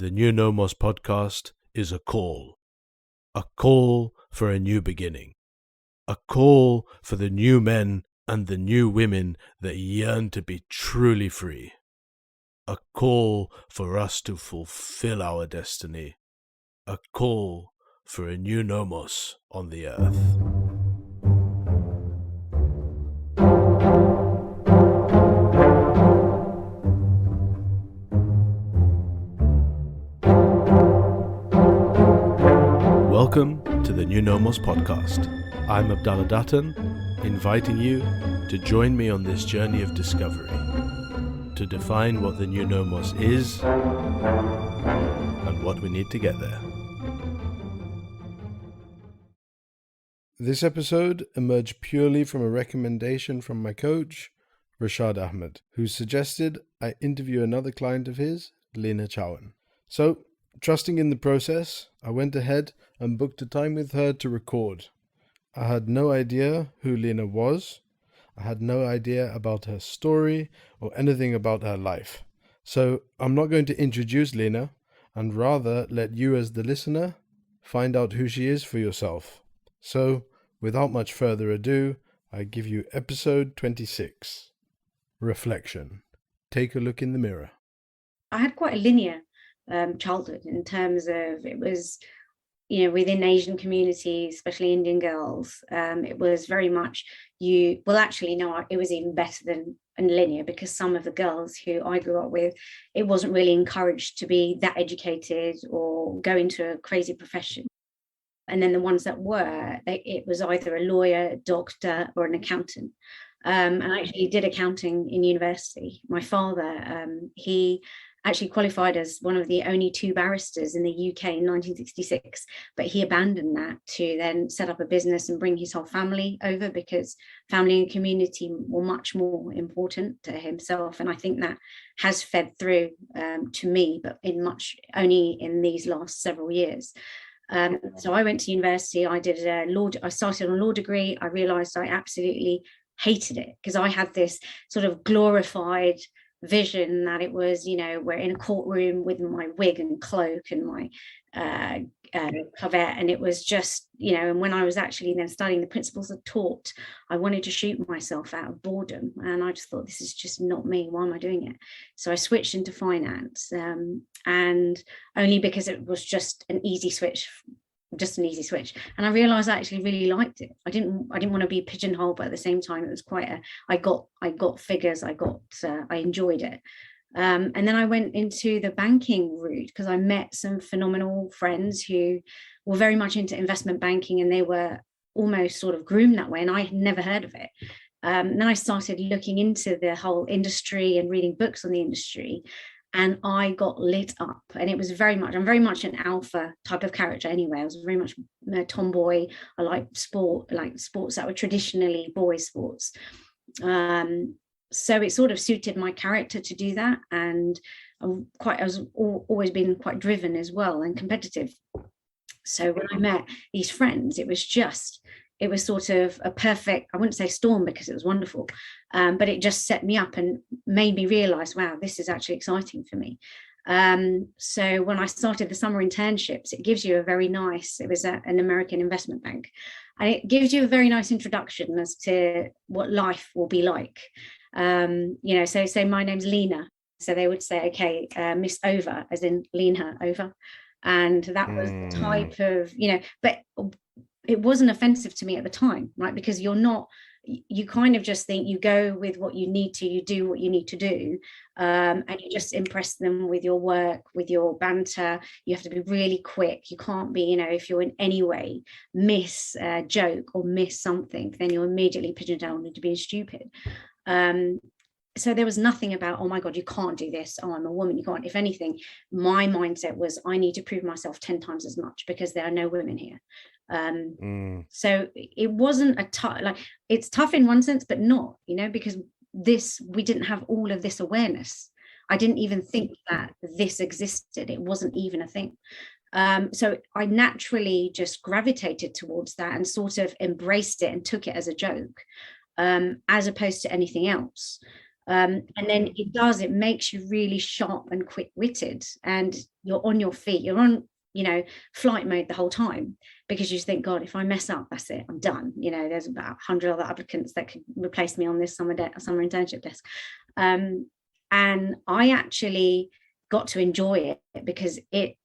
The New Nomos podcast is a call for a new beginning, a call for the new men and the new women that yearn to be truly free, a call for us to fulfill our destiny, a call for a new Nomos on the earth. Welcome to the New Nomos podcast. I'm Abdallah Datan, inviting you to join me on this journey of discovery, to define what the New Nomos is and what we need to get there. This episode emerged purely from a recommendation from my coach, Rashad Ahmed, who suggested I interview another client of his, Lena Chauhan. So, trusting in the process, I went ahead and booked a time with her to record. I had no idea who Lena was. I had no idea about her story or anything about her life. So I'm not going to introduce Lena, and rather let you as the listener find out who she is for yourself. So, without much further ado, I give you episode 26, Reflection. Take a look in the mirror. I had quite a linear childhood in terms of it was, within Asian communities, especially Indian girls, it was very much it was even better than linear, because some of the girls who I grew up with, it wasn't really encouraged to be that educated or go into a crazy profession. And then the ones that were, it was either a lawyer, doctor, or an accountant. And I actually did accounting in university. My father, he actually qualified as one of the only two barristers in the UK in 1966, but he abandoned that to then set up a business and bring his whole family over, because family and community were much more important to himself. And I think that has fed through to me, but only in these last several years. So I went to university. I started on a law degree. I realized I absolutely hated it, because I had this sort of glorified vision that it was, we're in a courtroom with my wig and cloak and my cravat, and it was just, and when I was actually then studying the principles of tort, I wanted to shoot myself out of boredom, and I just thought, this is just not me. Why am I doing it? So I switched into finance, and only because it was just an easy switch. And I realized I actually really liked it. I didn't want to be pigeonholed, but at the same time, it was I got figures, I enjoyed it. And then I went into the banking route because I met some phenomenal friends who were very much into investment banking, and they were almost sort of groomed that way, and I had never heard of it. Then I started looking into the whole industry and reading books on the industry, and I got lit up. And it was I'm very much an alpha type of character anyway. I was very much a tomboy. I like sports that were traditionally boys' sports. So it sort of suited my character to do that. And always been quite driven as well and competitive. So when I met these friends, it was sort of a perfect, I wouldn't say storm because it was wonderful, but it just set me up and made me realize, wow, this is actually exciting for me. So when I started the summer internships, it gives you it was at an American investment bank, and it gives you a very nice introduction as to what life will be like. So say my name's Lena. So they would say, okay, Miss Over, as in lean her over. And that was the type of, but it wasn't offensive to me at the time, right? Because you kind of just think you go with what you need to, you do what you need to do, and you just impress them with your work, with your banter. You have to be really quick. You can't be, if you're in any way miss a joke or miss something, then you're immediately pigeonholed into being stupid. So there was nothing about, oh my God, you can't do this. Oh, I'm a woman, you can't. If anything, my mindset was, I need to prove myself 10 times as much because there are no women here. So it wasn't it's tough in one sense, but not, because we didn't have all of this awareness. I didn't even think that this existed. It wasn't even a thing. So I naturally just gravitated towards that and sort of embraced it and took it as a joke, as opposed to anything else. And then it makes you really sharp and quick-witted. And you're on your feet, you're on, flight mode the whole time, because you just think, God, if I mess up, that's it, I'm done. There's about 100 other applicants that could replace me on this summer internship desk. And I actually got to enjoy it because it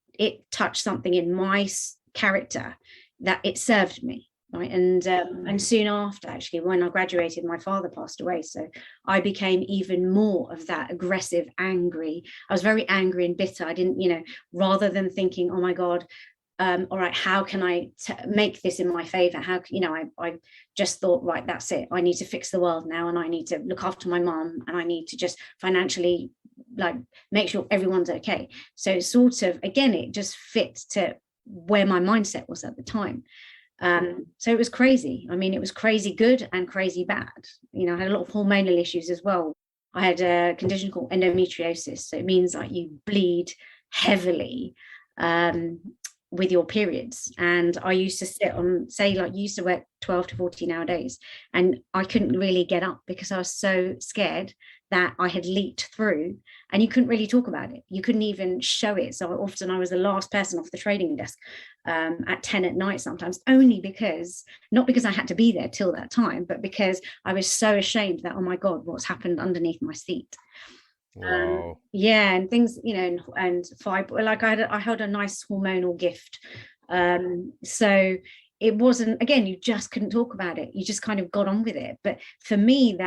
touched something in my character that it served me. Right. And soon after, actually, when I graduated, my father passed away. So I became even more of that aggressive, angry. I was very angry and bitter. I didn't, rather than thinking, oh my God, all right, how can I make this in my favor? I just thought, right, that's it. I need to fix the world now, and I need to look after my mom, and I need to just financially make sure everyone's okay. So sort of, again, it just fit to where my mindset was at the time. So it was crazy. I mean, it was crazy good and crazy bad. I had a lot of hormonal issues as well. I had a condition called endometriosis. So it means you bleed heavily with your periods. And I used to sit on, used to work 12 to 14-hour days, and I couldn't really get up because I was so scared that I had leaked through, and you couldn't really talk about it. You couldn't even show it. So often I was the last person off the trading desk at 10 at night sometimes, only because, not because I had to be there till that time, but because I was so ashamed that, oh my God, what's happened underneath my seat. Wow. And things, and fiber, I held a nice hormonal gift. So it wasn't, again, you just couldn't talk about it. You just kind of got on with it. But for me,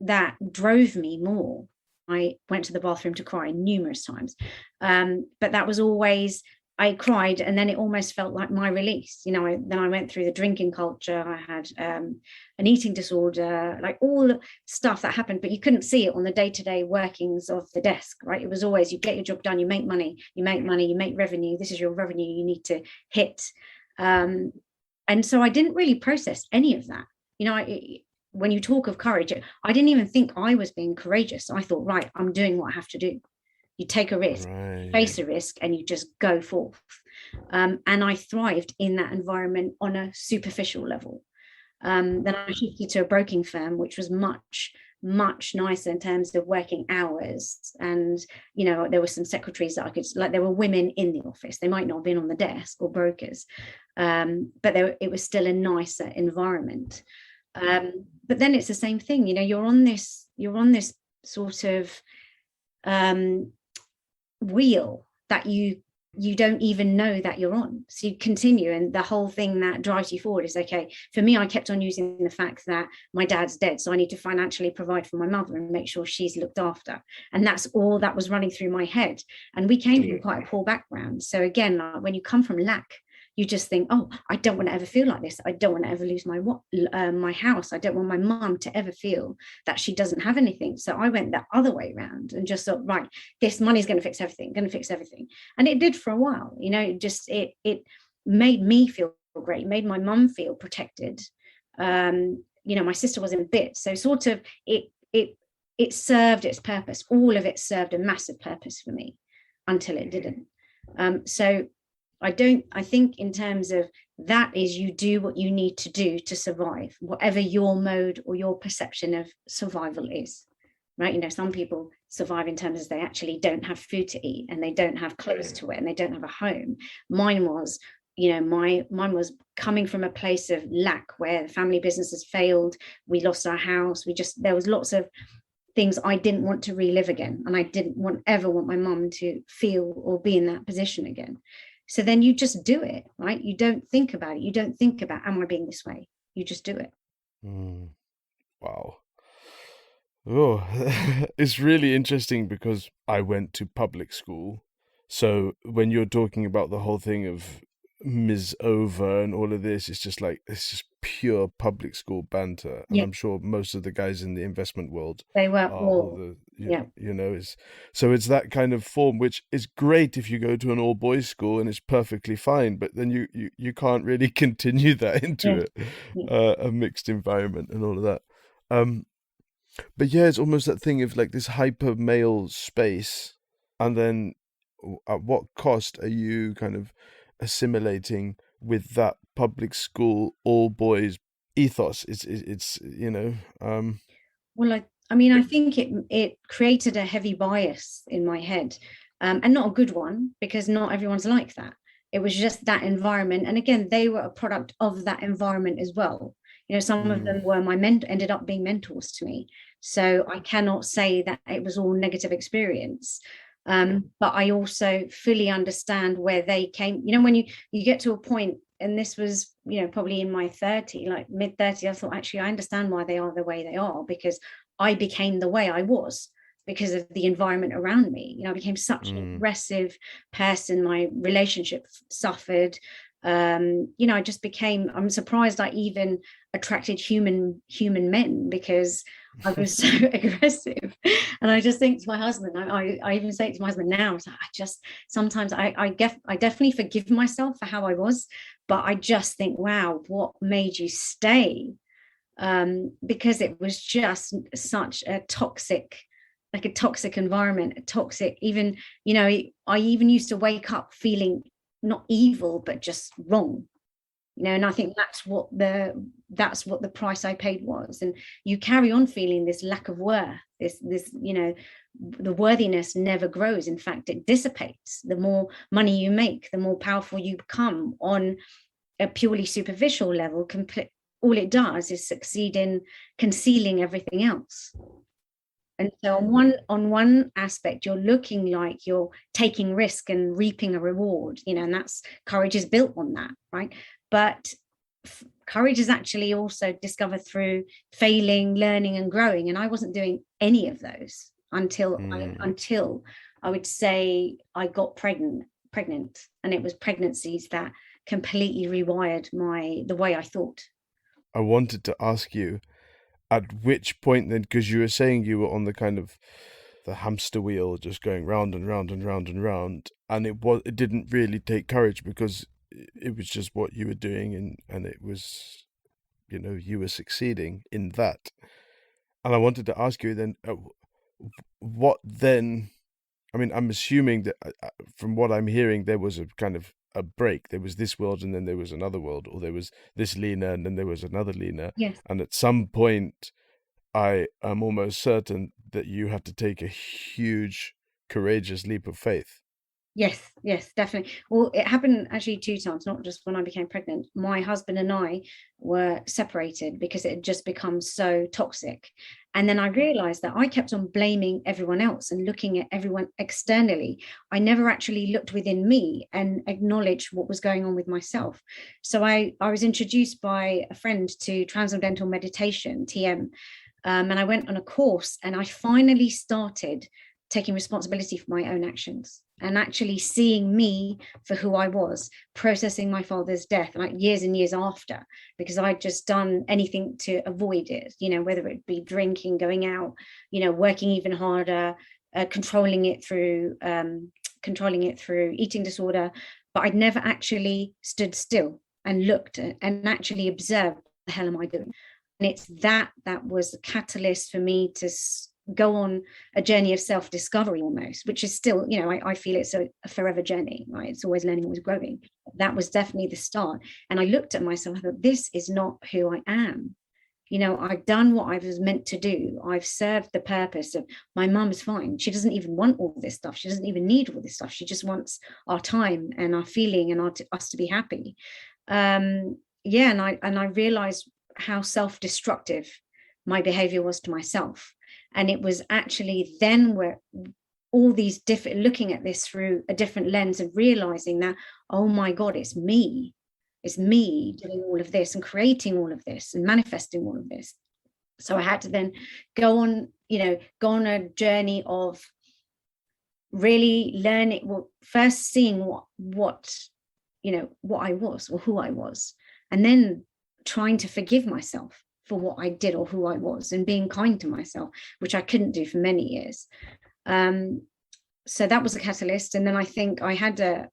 that drove me more. I went to the bathroom to cry numerous times. But that was always, I cried, and then it almost felt like my release. Then I went through the drinking culture. I had an eating disorder, all the stuff that happened, but you couldn't see it on the day-to-day workings of the desk, right? It was always, you get your job done, you make money, you make revenue. This is your revenue you need to hit. And so I didn't really process any of that. When you talk of courage, I didn't even think I was being courageous. I thought, right, I'm doing what I have to do. You take a risk, Right. face a risk, and you just go forth. And I thrived in that environment on a superficial level. Then I shifted to a broking firm, which was much, much nicer in terms of working hours. And, there were some secretaries that I could, there were women in the office. They might not have been on the desk, or brokers, but it was still a nicer environment. But then it's the same thing, you're on this sort of wheel that you don't even know that you're on. So you continue, and the whole thing that drives you forward is, okay, for me, I kept on using the fact that my dad's dead, so I need to financially provide for my mother and make sure she's looked after. And that's all that was running through my head. And we came from quite a poor background. So again, when you come from lack, you just think, oh, I don't want to ever feel like this. I don't want to ever lose my house. I don't want my mum to ever feel that she doesn't have anything. So I went the other way around and just thought, right, this money's going to fix everything. And it did for a while. It made me feel great. It made my mum feel protected. My sister was in bits. So sort of it served its purpose. All of it served a massive purpose for me until it didn't. So I think in terms of that is, you do what you need to do to survive, whatever your mode or your perception of survival is, right? Some people survive in terms of they actually don't have food to eat, and they don't have clothes to wear, and they don't have a home. Mine was, mine was coming from a place of lack, where the family business has failed. We lost our house. There was lots of things I didn't want to relive again. And I didn't ever want my mum to feel or be in that position again. So then you just do it, right? You don't think about it. You don't think about, am I being this way? You just do it. Wow. Oh, it's really interesting because I went to public school. So when you're talking about the whole thing of Ms. Over and all of this, it's just pure public school banter. And Yeah, I'm sure most of the guys in the investment world they were are all, yeah. It's that kind of form, which is great if you go to an all boys school and it's perfectly fine, but then you can't really continue that into a mixed environment and all of that. But yeah, it's almost that thing of this hyper male space, and then at what cost are you kind of assimilating with that public school all boys ethos? It's Well, I mean, I think it created a heavy bias in my head, and not a good one, because not everyone's like that. It was just that environment. And again, they were a product of that environment as well. Some of them were ended up being mentors to me. So I cannot say that it was all negative experience. But I also fully understand where they came. When you get to a point, and this was, probably in my mid 30s, I thought, actually, I understand why they are the way they are, because I became the way I was because of the environment around me. I became such an aggressive person. My relationship suffered. I just became, I'm surprised I even attracted human men, because I was so aggressive. And I just think to my husband, I even say it to my husband now, sometimes I definitely forgive myself for how I was, but I just think, wow, what made you stay? Because it was just such a toxic environment, even, I even used to wake up feeling not evil, but just wrong. And I think that's what the price I paid was. And you carry on feeling this lack of worth, this the worthiness never grows. In fact, it dissipates. The more money you make, the more powerful you become on a purely superficial level. All it does is succeed in concealing everything else. And so on one aspect, you're looking like you're taking risk and reaping a reward, and that's courage is built on that, right? But courage is actually also discovered through failing, learning, and growing. And I wasn't doing any of those until I would say I got pregnant, and it was pregnancies that completely rewired the way I thought. I wanted to ask you, at which point then, because you were saying you were on the kind of the hamster wheel, just going round and round and round and round, and it didn't really take courage, because it was just what you were doing, and it was, you were succeeding in that. And I wanted to ask you then, what then? I mean, I'm assuming that from what I'm hearing, there was a kind of a break. There was this world, and then there was another world, or there was this Lena, and then there was another Lena. Yes. And at some point, I am almost certain that you had to take a huge, courageous leap of faith. Yes, definitely. Well, it happened actually 2 times, not just when I became pregnant. My husband and I were separated because it had just become so toxic. And then I realized that I kept on blaming everyone else and looking at everyone externally. I never actually looked within me and acknowledged what was going on with myself. So I was introduced by a friend to Transcendental Meditation, TM. And I went on a course, and I finally started taking responsibility for my own actions and actually seeing me for who I was, processing my father's death, like years and years after, because I'd just done anything to avoid it, whether it be drinking, going out, working even harder, controlling it through eating disorder. But I'd never actually stood still and looked and actually observed, what the hell am I doing? And it's that was the catalyst for me to go on a journey of self-discovery, almost, which is still, I feel it's a forever journey, right? It's always learning, always growing. That was definitely the start. And I looked at myself, I thought, this is not who I am. I've done what I was meant to do. I've served the purpose of, my mum is fine. She doesn't even want all this stuff. She doesn't even need all this stuff. She just wants our time and our feeling and us to be happy. And I realized how self-destructive my behavior was to myself. And it was actually then where all these different, looking at this through a different lens and realizing that, oh my God, it's me doing all of this and creating all of this and manifesting all of this. So I had to then go on a journey of really learning, well, first seeing what I was, or who I was, and then trying to forgive myself for what I did or who I was, and being kind to myself, which I couldn't do for many years. So that was a catalyst. And then I think I had I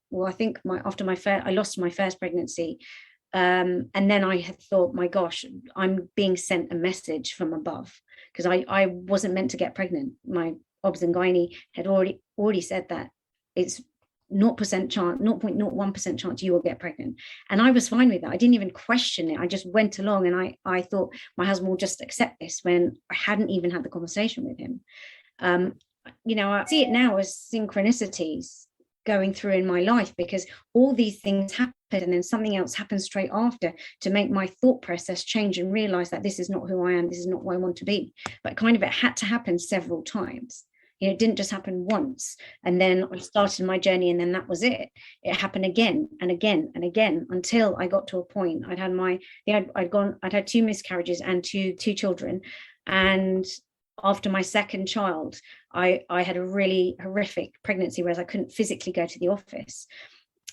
lost my first pregnancy. And then I had thought, my gosh, I'm being sent a message from above, because I wasn't meant to get pregnant. My obs and gynae had already said that it's 0% chance, 0.01% chance you will get pregnant. And I was fine with that. I didn't even question it. I just went along, and I thought my husband will just accept this, when I hadn't even had the conversation with him. I see it now as synchronicities going through in my life, because all these things happen and then something else happens straight after to make my thought process change and realize that this is not who I am, this is not who I want to be. But kind of it had to happen several times. It didn't just happen once and then I started my journey and then that was it. It happened again and again and again until I got to a point. I'd had 2 miscarriages and two children, and after my second child, I had a really horrific pregnancy, whereas I couldn't physically go to the office.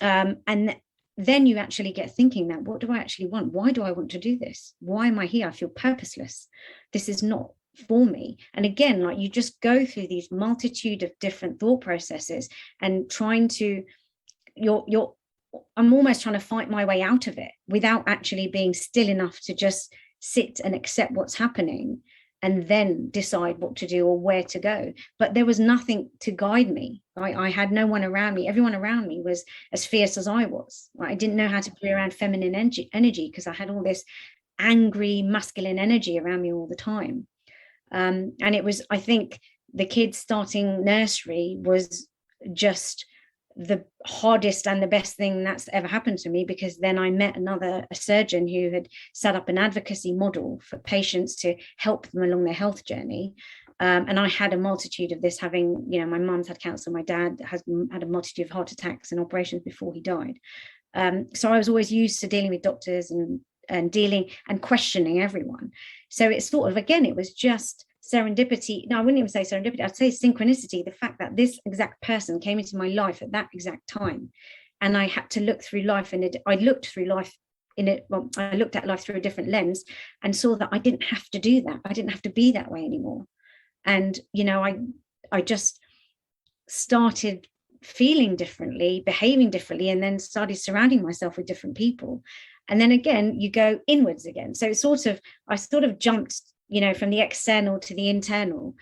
And then you actually get thinking that, what do I actually want? Why do I want to do this? Why am I here? I feel purposeless. This is not for me. And again, like, you just go through these multitude of different thought processes and trying to, I'm almost trying to fight my way out of it without actually being still enough to just sit and accept what's happening and then decide what to do or where to go. But there was nothing to guide me. I had no one around me. Everyone around me was as fierce as I was. I didn't know how to be around feminine energy because I had all this angry masculine energy around me all the time. And it was, I think, the kids starting nursery was just the hardest and the best thing that's ever happened to me, because then I met a surgeon who had set up an advocacy model for patients to help them along their health journey. And I had a multitude of this, having, my mum's had cancer, my dad has had a multitude of heart attacks and operations before he died. So I was always used to dealing with doctors and dealing and questioning everyone. So it's sort of, again, it was just serendipity. No, I wouldn't even say serendipity. I'd say synchronicity. The fact that this exact person came into my life at that exact time, and I had to look through life, and I looked through life in it. Well, I looked at life through a different lens and saw that I didn't have to do that. I didn't have to be that way anymore. And I just started feeling differently, behaving differently, and then started surrounding myself with different people. And then again, you go inwards again. So it's I sort of jumped, from the external to the internal,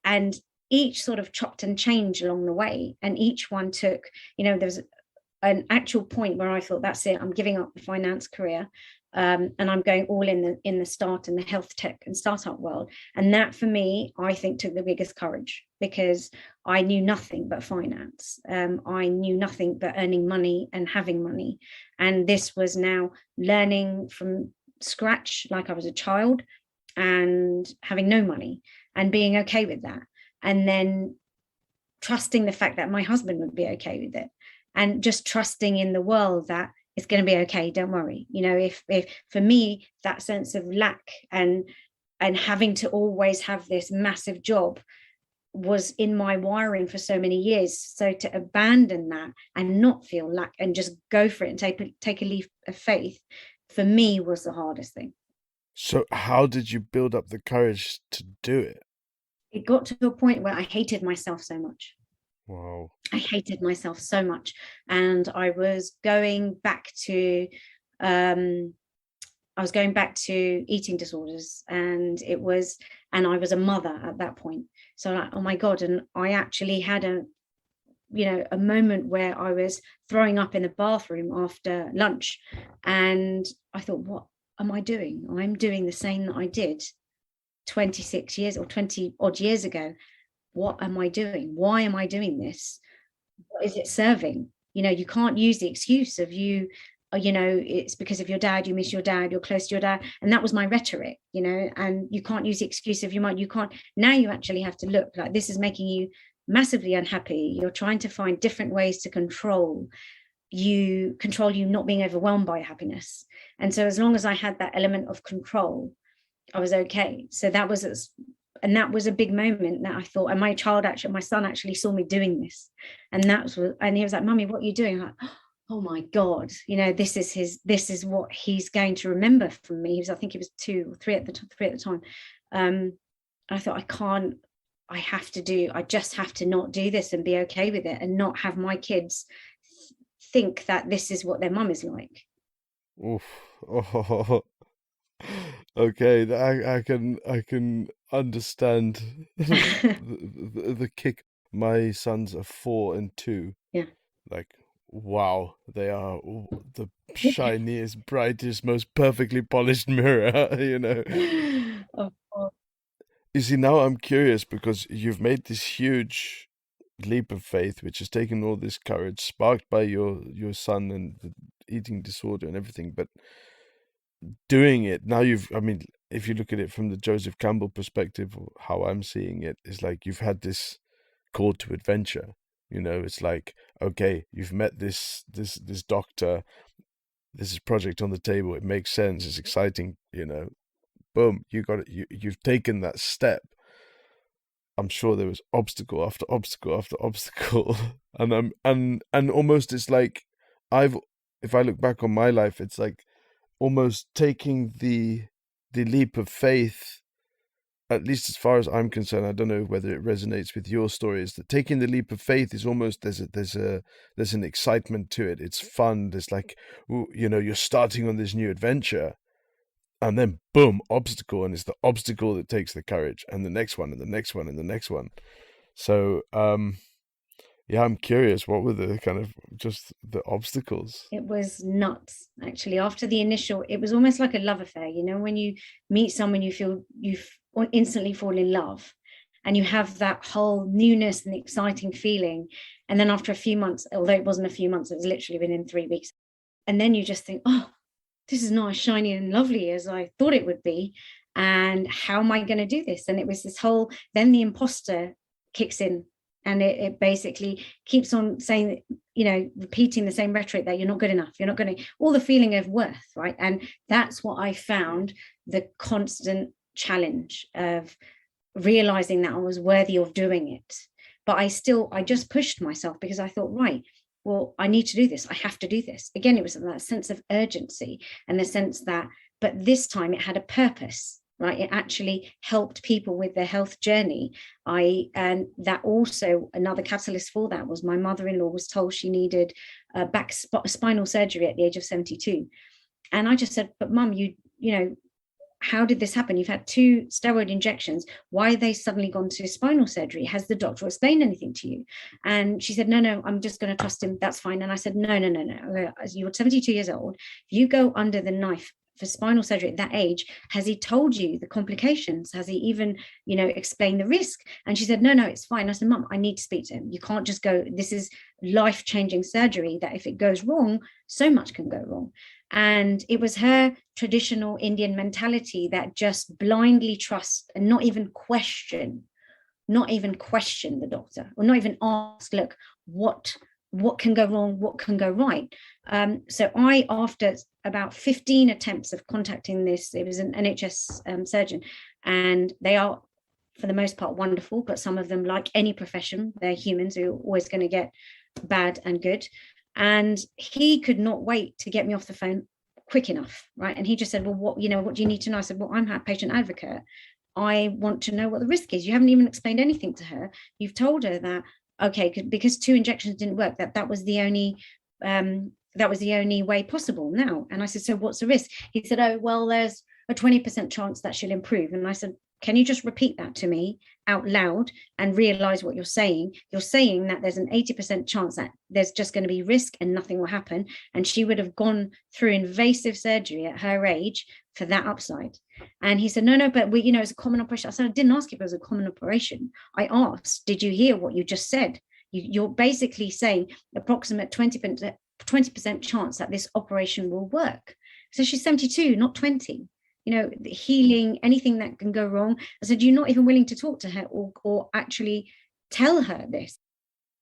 and each sort of chopped and changed along the way. And each one took, there's an actual point where I thought, that's it, I'm giving up the finance career. And I'm going all in the start and the health tech and startup world. And that, for me, I think, took the biggest courage, because I knew nothing but finance. I knew nothing but earning money and having money. And this was now learning from scratch, like I was a child, and having no money and being okay with that. And then trusting the fact that my husband would be okay with it, and just trusting in the world that it's going to be okay, don't worry. If for me, that sense of lack and having to always have this massive job was in my wiring for so many years. So to abandon that and not feel lack and just go for it and take a leap of faith, for me, was the hardest thing. So how did you build up the courage to do it? It got to a point where I hated myself so much. Wow. I hated myself so much. And I was going back to eating disorders, and I was a mother at that point. So like, oh my God. And I actually had a moment where I was throwing up in the bathroom after lunch. And I thought, what am I doing? I'm doing the same that I did 26 years or 20 odd years ago. What am I doing? Why am I doing this? What is it serving? You can't use the excuse of it's because of your dad, you miss your dad, you're close to your dad. And that was my rhetoric, and you can't use the excuse of your mind. You can't. Now you actually have to look like, this is making you massively unhappy. You're trying to find different ways to control you not being overwhelmed by happiness. And so as long as I had that element of control, I was okay. So that was a big moment that I thought, and my son actually saw me doing this. And and he was like, Mummy, what are you doing? I'm like, oh my God, this is what he's going to remember from me. I think he was 2 or 3 at the time. I thought, I just have to not do this and be okay with it, and not have my kids think that this is what their mum is like. Oof. Oh. Okay, I can understand the kick. My sons are 4 and 2. Yeah. Like, wow, they are the shiniest, brightest, most perfectly polished mirror, Of course. You see, now I'm curious because you've made this huge leap of faith, which has taken all this courage, sparked by your son and the eating disorder and everything. But doing it now, I mean, if you look at it from the Joseph Campbell perspective, or how I'm seeing it, is like you've had this call to adventure. You know, it's like, okay, you've met this doctor. This is project on the table. It makes sense. It's exciting. You know, boom, you got it. You've taken that step. I'm sure there was obstacle after obstacle after obstacle, and almost it's like I've if I look back on my life, it's like almost taking the leap of faith. At least as far as I'm concerned, I don't know whether it resonates with your story. Is that taking the leap of faith is almost there's an excitement to it. It's fun. There's like, you know, you're starting on this new adventure, and then boom, obstacle, and it's the obstacle that takes the courage, and the next one, and the next one, and the next one. So yeah, I'm curious, what were the kind of just the obstacles? It was nuts, actually. After the initial, it was almost like a love affair. You know, when you meet someone, you instantly fall in love, and you have that whole newness and exciting feeling. And then after a few months, although it wasn't a few months, it was literally within 3 weeks. And then you just think, oh, this is not as shiny and lovely as I thought it would be. And how am I going to do this? And it was this whole, then the imposter kicks in, and it basically keeps on saying, you know, repeating the same rhetoric that you're not good enough, you're not going to, all the feeling of worth, right? And that's what I found the constant challenge of realizing that I was worthy of doing it. But I just pushed myself because I thought, right, well, I need to do this. I have to do this. Again, it was that sense of urgency and the sense that, but this time it had a purpose, right? It actually helped people with their health journey. And that also, another catalyst for that was my mother-in-law was told she needed spinal surgery at the age of 72. And I just said, but Mum, you know, how did this happen? You've had 2 steroid injections. Why are they suddenly gone to spinal surgery? Has the doctor explained anything to you? And she said, no, I'm just going to trust him. That's fine. And I said, no. You're 72 years old. If you go under the knife for spinal surgery at that age, has he told you the complications? Has he even, you know, explained the risk? And she said, no, it's fine. I said, Mum, I need to speak to him. You can't just go, this is life-changing surgery that if it goes wrong, so much can go wrong. And it was her traditional Indian mentality that just blindly trust and not even question the doctor, or not even ask, look, what can go wrong, what can go right. So I, after about 15 attempts of contacting this, it was an NHS surgeon, and they are, for the most part, wonderful, but some of them, like any profession, they're humans who are always going to get bad and good. And he could not wait to get me off the phone quick enough, right? And he just said, well, what do you need to know? I said, well, I'm a patient advocate. I want to know what the risk is. You haven't even explained anything to her. You've told her that, okay, because 2 injections didn't work, that was the only way possible now. And I said, so what's the risk? He said, oh, well, there's a 20% chance that she'll improve. And I said, can you just repeat that to me out loud and realize what you're saying? You're saying that there's an 80% chance that there's just going to be risk and nothing will happen. And she would have gone through invasive surgery at her age for that upside. And he said, no, but it's a common operation. I said, I didn't ask if it was a common operation. I asked, did you hear what you just said? You're basically saying approximate 20% chance that this operation will work. So she's 72, not 20. Healing, anything that can go wrong. I said, you're not even willing to talk to her or actually tell her this.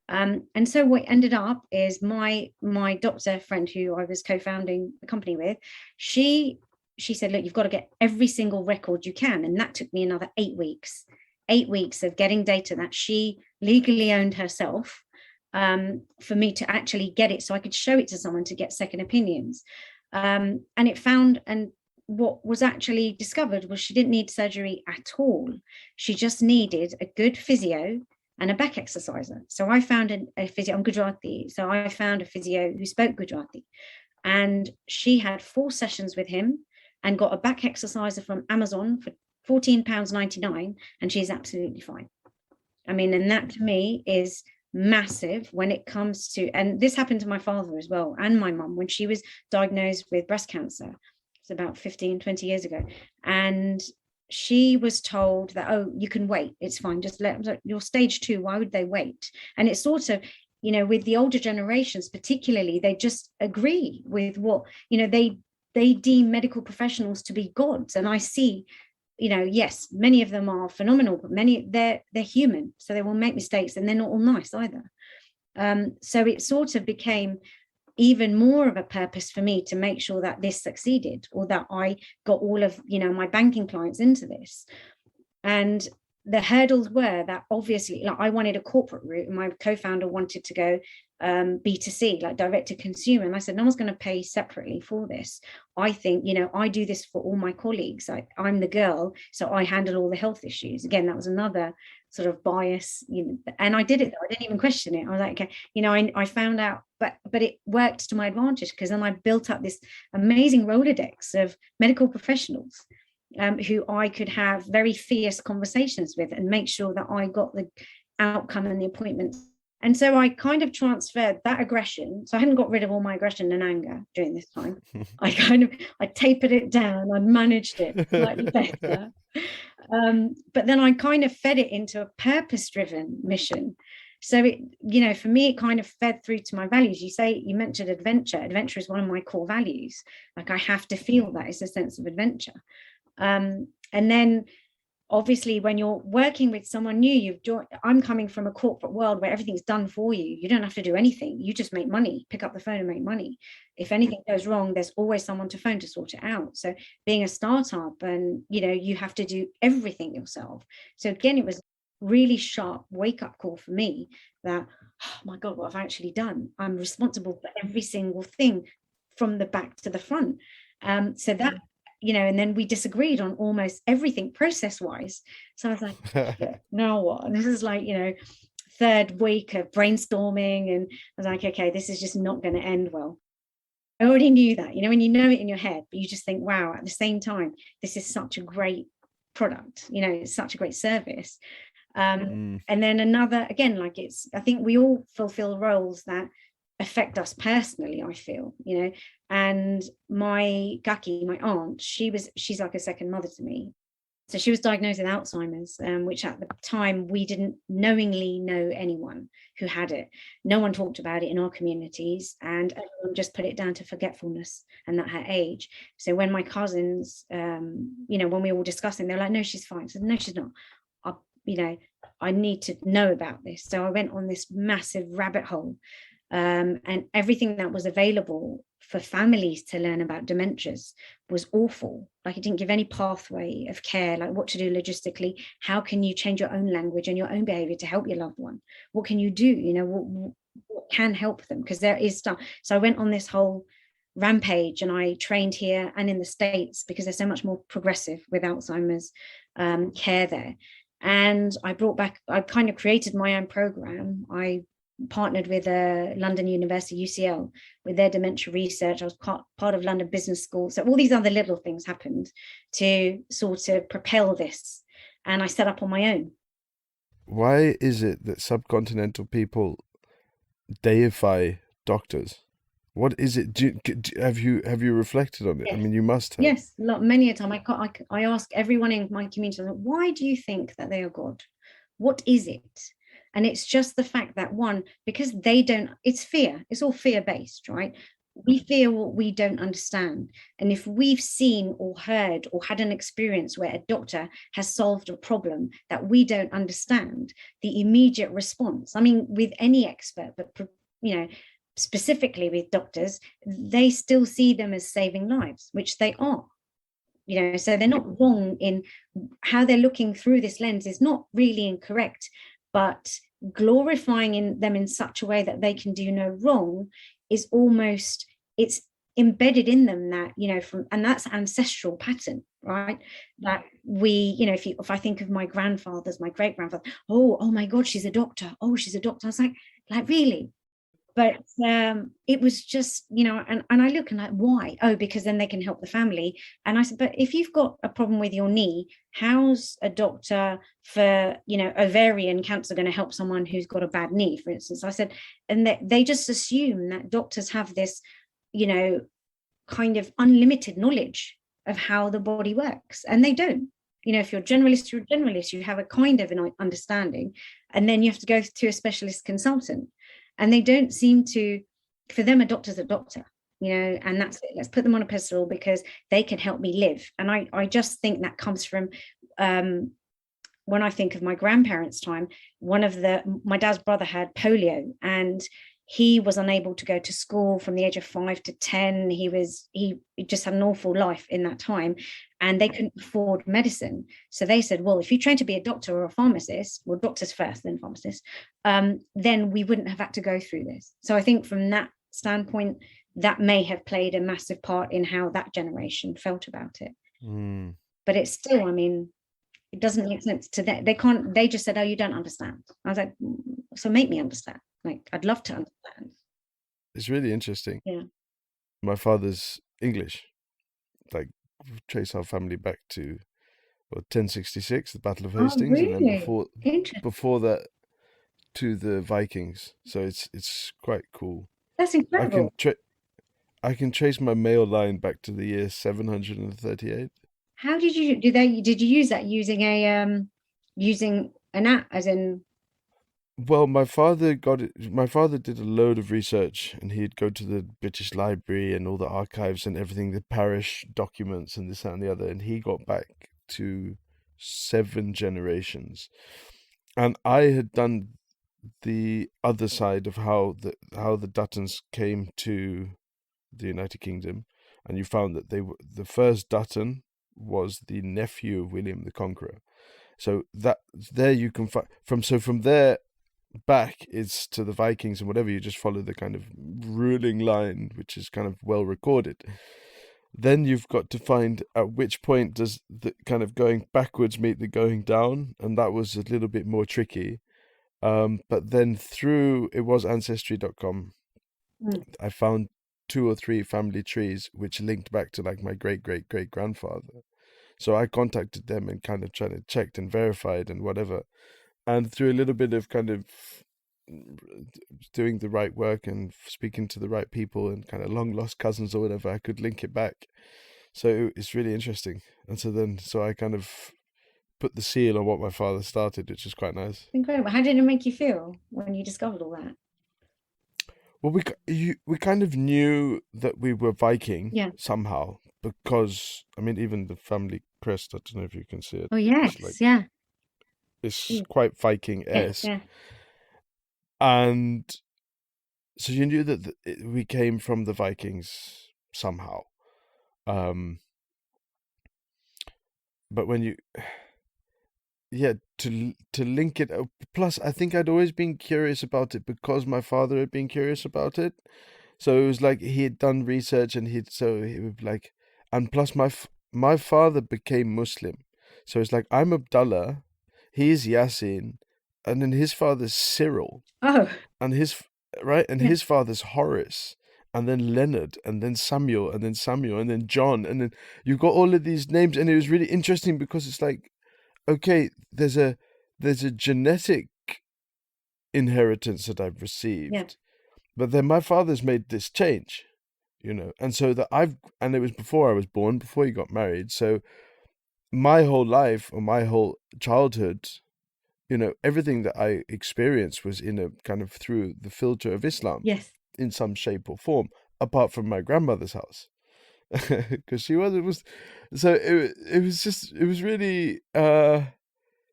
And so what ended up is my doctor friend, who I was co-founding the company with, she said, look, you've got to get every single record you can. And that took me another 8 weeks of getting data that she legally owned herself, for me to actually get it so I could show it to someone to get second opinions. And what was actually discovered was she didn't need surgery at all. She just needed a good physio and a back exerciser. So I found a physio, I'm Gujarati, so I found a physio who spoke Gujarati. And she had 4 sessions with him and got a back exerciser from Amazon for £14.99, and she's absolutely fine. I mean, and that to me is massive when it comes to, and this happened to my father as well, and my mum, when she was diagnosed with breast cancer. About 15, 20 years ago. And she was told that, oh, you can wait, it's fine, just let them, you're stage 2, why would they wait? And it's sort of, with the older generations particularly, they just agree with what, they deem medical professionals to be gods. And I see, yes, many of them are phenomenal, but many, they're human, so they will make mistakes, and they're not all nice either. So it sort of became even more of a purpose for me to make sure that this succeeded, or that I got all of my banking clients into this. And the hurdles were that, obviously, like, I wanted a corporate route, and my co-founder wanted to go B2C, like direct to consumer. And I said, no one's going to pay separately for this. I think, I do this for all my colleagues. I'm the girl, so I handle all the health issues. Again, that was another sort of bias, and I did it. I didn't even question it. I was like, okay, I found out, but it worked to my advantage, because then I built up this amazing Rolodex of medical professionals who I could have very fierce conversations with and make sure that I got the outcome and the appointments. And so I kind of transferred that aggression. So I hadn't got rid of all my aggression and anger during this time. I tapered it down. I managed it slightly better. But then I kind of fed it into a purpose-driven mission. So it, for me, it kind of fed through to my values. You mentioned adventure. Adventure is one of my core values. Like, I have to feel that it's a sense of adventure. And then obviously when you're working with someone new, I'm coming from a corporate world where everything's done for you. You don't have to do anything. You just make money, pick up the phone and make money. If anything goes wrong, there's always someone to phone to sort it out. So being a startup, and you have to do everything yourself. So again, it was really sharp wake-up call for me that, oh my God, what have I actually done? I'm responsible for every single thing from the back to the front. So that, and then we disagreed on almost everything process-wise. So I was like, yeah, now what? And this is like, third week of brainstorming, and I was like, okay, this is just not going to end well. I already knew that, when you know it in your head, but you just think, wow, at the same time, this is such a great product, it's such a great service. And then another, again, like, I think we all fulfill roles that affect us personally, I feel, and my Gaki, my aunt, she's like a second mother to me. So she was diagnosed with Alzheimer's, which at the time we didn't knowingly know anyone who had it. No one talked about it in our communities, and everyone just put it down to forgetfulness and that her age. So when my cousins, when we were all discussing, they're like, no, she's fine. I said, no, she's not. I need to know about this. So I went on this massive rabbit hole, and everything that was available for families to learn about dementias was awful. Like, it didn't give any pathway of care, like what to do logistically. How can you change your own language and your own behavior to help your loved one? What can you do? What can help them? Because there is stuff. So I went on this whole rampage, and I trained here and in the States, because they're so much more progressive with Alzheimer's care there. And I kind of created my own program. I partnered with London University, UCL, with their dementia research. I was part of London Business School. So all these other little things happened to sort of propel this. And I set up on my own. Why is it that subcontinental people deify doctors? What is it? Have you reflected on it? Yes. I mean, you must have. Yes, many a time. I ask everyone in my community, why do you think that they are God? What is it? And it's just the fact that, one, because they don't, it's fear. It's all fear-based, right? We fear what we don't understand. And if we've seen or heard or had an experience where a doctor has solved a problem that we don't understand, the immediate response, I mean, with any expert, but, specifically with doctors, they still see them as saving lives, which they are. So they're not wrong in how they're looking through this lens is not really incorrect, but glorifying them in such a way that they can do no wrong is almost, it's embedded in them that, and that's ancestral pattern, right? That we, if I think of my grandfathers, my great grandfather, oh my God, she's a doctor. Oh, she's a doctor. I was like really? But it was just, and I look and like, why? Oh, because then they can help the family. And I said, but if you've got a problem with your knee, how's a doctor for, ovarian cancer going to help someone who's got a bad knee, for instance? I said, and they just assume that doctors have this, kind of unlimited knowledge of how the body works. And they don't. if you're generalist, you're a generalist, you have a kind of an understanding, and then you have to go to a specialist consultant. And they don't seem to, for them, a doctor's a doctor, and that's it. Let's put them on a pedestal because they can help me live. And I just think that comes from, when I think of my grandparents' time, my dad's brother had polio, and he was unable to go to school from the age of 5 to 10. He just had an awful life in that time, and they couldn't afford medicine. So they said, well, if you train to be a doctor or a pharmacist, well, doctors first, then pharmacists, then we wouldn't have had to go through this. So I think from that standpoint, that may have played a massive part in how that generation felt about it. But it's still, it doesn't make sense to them. They just said, oh, you don't understand. I was like, so make me understand. Like, I'd love to understand. It's really interesting. Yeah. My father's English. Like, trace our family back to 1066, the Battle of Hastings, really? and then before that to the Vikings. So it's quite cool. That's incredible. I can trace my male line back to the year 738. How did you use that using an app, as in? Well, my father did a load of research, and he'd go to the British Library and all the archives and everything, the parish documents and this that, and the other, and he got back to 7 generations. And I had done the other side of how the Duttons came to the United Kingdom, and you found that the first Dutton was the nephew of William the Conqueror. So that there you can find from there back is to the Vikings and whatever. You just follow the kind of ruling line, which is kind of well recorded. Then you've got to find at which point does the kind of going backwards meet the going down, and that was a little bit more tricky. But then it was ancestry.com, I found 2 or 3 family trees which linked back to like my great great great grandfather. So I contacted them and kind of tried to checked and verified and whatever. And through a little bit of kind of doing the right work and speaking to the right people and kind of long lost cousins or whatever, I could link it back. So it's really interesting. And so I kind of put the seal on what my father started, which is quite nice. Incredible. How did it make you feel when you discovered all that? Well, we kind of knew that we were Viking, yeah, somehow, because even the family crest, I don't know if you can see it. Oh yes, It's quite Viking-esque. Yeah. And so you knew that we came from the Vikings somehow. But when you to link it, plus I think I'd always been curious about it because my father had been curious about it. So it was like he had done research, and he would like, and plus my father became Muslim, so it's like I'm Abdullah, he's Yasin, and then his father's Cyril, and his his father's Horace, and then Leonard, and then Samuel, and then John, and then you've got all of these names, and it was really interesting because it's like, okay, there's a genetic inheritance that I've received, but then my father's made this change, and so and it was before I was born, before he got married, so my whole life or my whole childhood, everything that I experienced was in a kind of through the filter of Islam, in some shape or form, apart from my grandmother's house, because it was really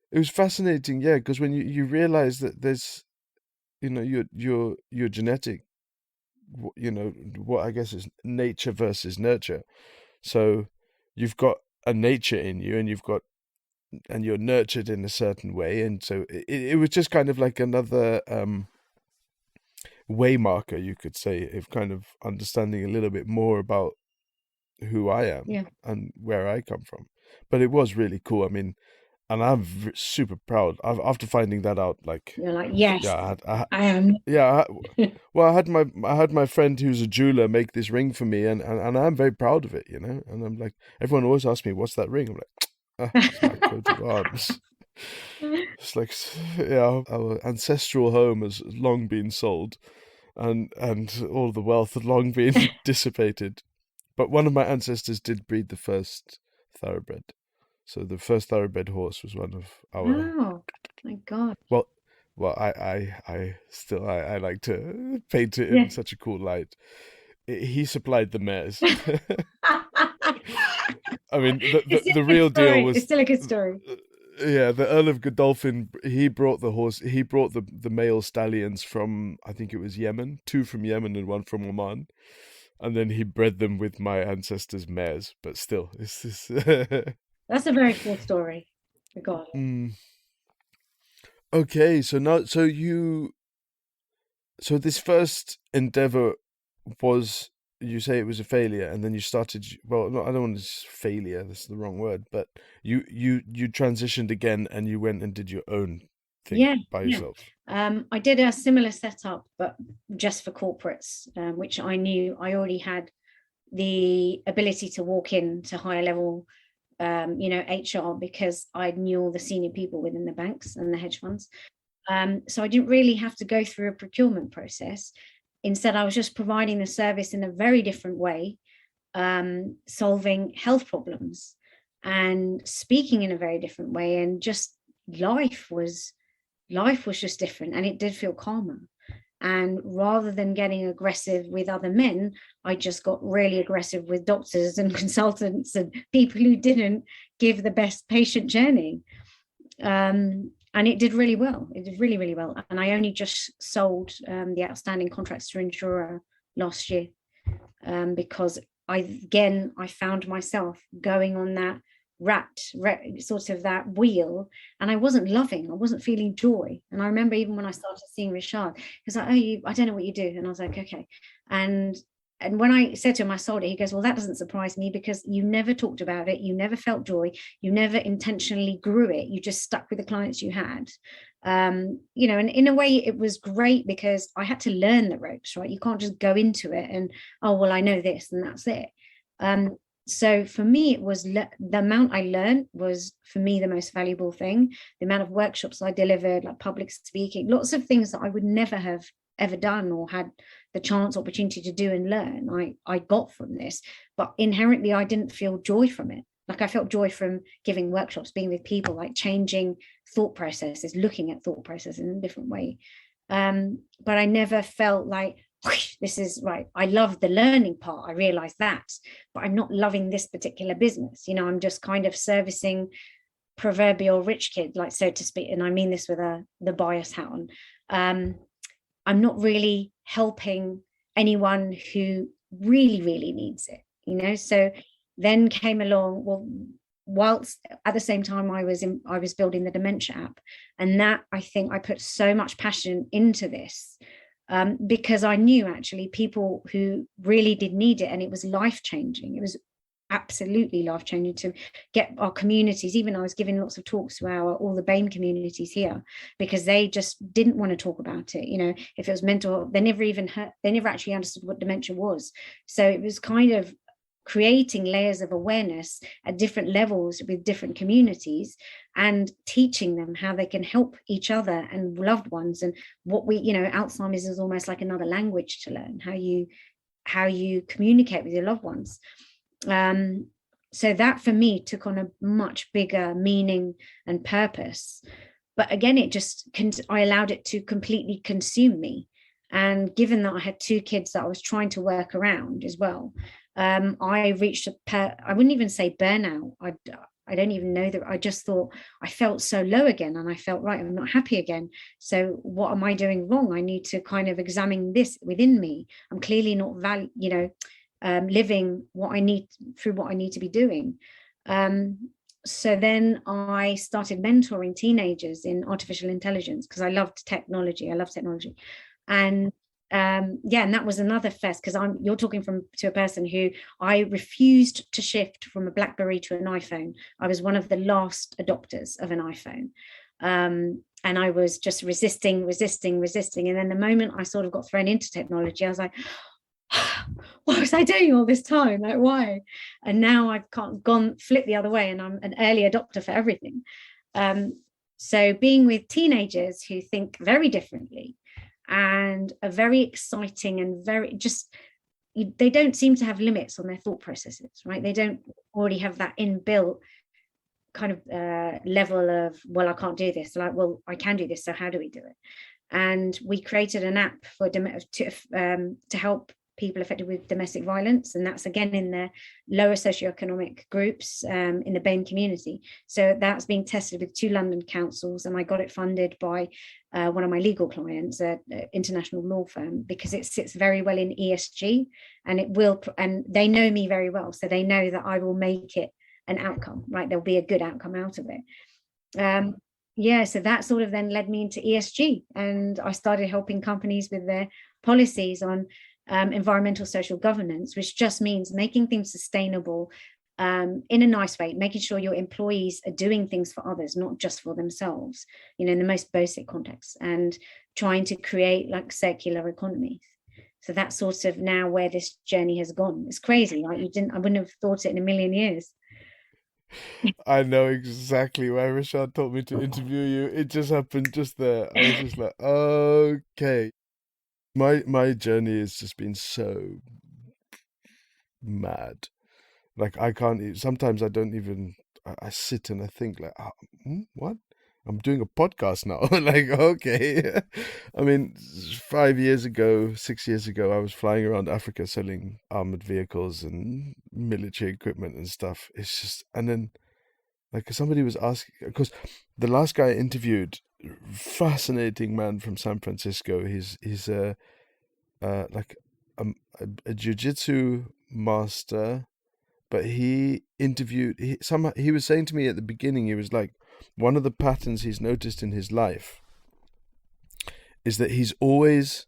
it was fascinating, because when you realize that there's your genetic, what I guess is nature versus nurture. So you've got a nature in you, and you're nurtured in a certain way, and so it was just kind of like another way marker, you could say, of kind of understanding a little bit more about who I am and where I come from. But it was really cool. And I'm super proud. After finding that out, like, you're like, yes, I am. Yeah, well, I had my friend who's a jeweler make this ring for me, and I'm very proud of it, And I'm like, everyone always asks me, "What's that ring?" I'm like, it's my coat of arms. It's like, our ancestral home has long been sold, and all the wealth had long been dissipated. But one of my ancestors did breed the first thoroughbred, So the first thoroughbred horse was one of our. Oh my God. Well, I like to paint it in Yeah. such a cool light. He supplied the mares. I mean, It's still the a good real deal story. It's was, still a good story. yeah, the Earl of Godolphin. He brought the horse. He brought the male stallions from, I think it was Yemen, two from Yemen and one from Oman, and then he bred them with my ancestors' mares. But still, it's this. That's a very cool story. Regardless. Mm. Okay, so now, so this first endeavor was, you say it was a failure, and then you started. Well, no, I don't want to say failure. That's the wrong word. But you transitioned again, and you went and did your own thing Yeah, by yeah. yourself. I did a similar setup, but just for corporates, which I knew I already had the ability to walk in to higher level, HR, because I knew all the senior people within the banks and the hedge funds. So I didn't really have to go through a procurement process. Instead, I was just providing the service in a very different way, solving health problems and speaking in a very different way. And just life was just different, and it did feel calmer. And rather than getting aggressive with other men, I just got really aggressive with doctors and consultants and people who didn't give the best patient journey. And it did really well. It did really, really well. And I only just sold the outstanding contracts to insurer last year, because I found myself going on that sort of that wheel, and I wasn't feeling joy. And I remember even when I started seeing Richard, he was like, oh, I don't know what you do. And I was like, okay. And when I said to him I sold it, he goes, well, that doesn't surprise me, because you never talked about it, you never felt joy, you never intentionally grew it, you just stuck with the clients you had. And in a way it was great, because I had to learn the ropes, right? You can't just go into it and, oh, well, I know this and that's it. So for me, it was the amount I learned was, for me, the most valuable thing. The amount of workshops I delivered, like public speaking, lots of things that I would never have ever done or had the opportunity to do and learn, I got from this. But inherently, I didn't feel joy from it. Like, I felt joy from giving workshops, being with people, like changing thought processes, looking at thought processes in a different way. But I never felt like, this is right. I love the learning part. I realized that, but I'm not loving this particular business. I'm just kind of servicing proverbial rich kid, like, so to speak. And I mean this with the bias hat on. I'm not really helping anyone who really, really needs it. So then came along, well, whilst at the same time I was building the Dementia App, and that, I think, I put so much passion into this, because I knew actually people who really did need it, and it was life-changing. It was absolutely life-changing to get our communities. Even I was giving lots of talks to all the BAME communities here, because they just didn't want to talk about it. If it was mental health, they never actually understood what dementia was. So it was kind of creating layers of awareness at different levels with different communities, and teaching them how they can help each other and loved ones. And what Alzheimer's is almost like another language to learn, how you communicate with your loved ones. So that for me took on a much bigger meaning and purpose. But again, I allowed it to completely consume me. And given that I had two kids that I was trying to work around as well, I reached I wouldn't even say burnout. I don't even know that. I just thought I felt so low again, and I felt, right, I'm not happy again. So what am I doing wrong? I need to kind of examine this within me. I'm clearly not living what I need to be doing. So then I started mentoring teenagers in artificial intelligence, because I love technology. And and that was another fest, because you're talking to a person who, I refused to shift from a BlackBerry to an iPhone. I was one of the last adopters of an iPhone. And I was just resisting. And then the moment I sort of got thrown into technology, I was like, what was I doing all this time? Like, why? And now I've flipped the other way, and I'm an early adopter for everything. So being with teenagers who think very differently and are very exciting and they don't seem to have limits on their thought processes, right? They don't already have that inbuilt kind of level of, well, I can't do this. Like, well, I can do this. So how do we do it? And we created an app to help people affected with domestic violence, and that's again in the lower socioeconomic groups in the BAME community. So that's being tested with 2 London councils, and I got it funded by one of my legal clients, an international law firm, because it sits very well in ESG, and and they know me very well, so they know that I will make it an outcome, right? There'll be a good outcome out of it. Yeah, so that sort of then led me into ESG, and I started helping companies with their policies on environmental social governance, which just means making things sustainable in a nice way, making sure your employees are doing things for others, not just for themselves, in the most basic context, and trying to create like circular economies. So that's sort of now where this journey has gone. It's crazy. Like I wouldn't have thought it in a million years. I know exactly why Rashad told me to interview you. It just happened just there. I was just like, okay. My journey has just been so mad. Like I can't. Sometimes I don't even. I sit and I think like, what? I'm doing a podcast now. Like, okay. I mean, 5 years ago, 6 years ago, I was flying around Africa selling armored vehicles and military equipment and stuff. It's just, and then like somebody was asking, because the last guy I interviewed, fascinating man from San Francisco. He's like a jiu-jitsu master, but he interviewed he was saying to me at the beginning, he was like, one of the patterns he's noticed in his life is that he's always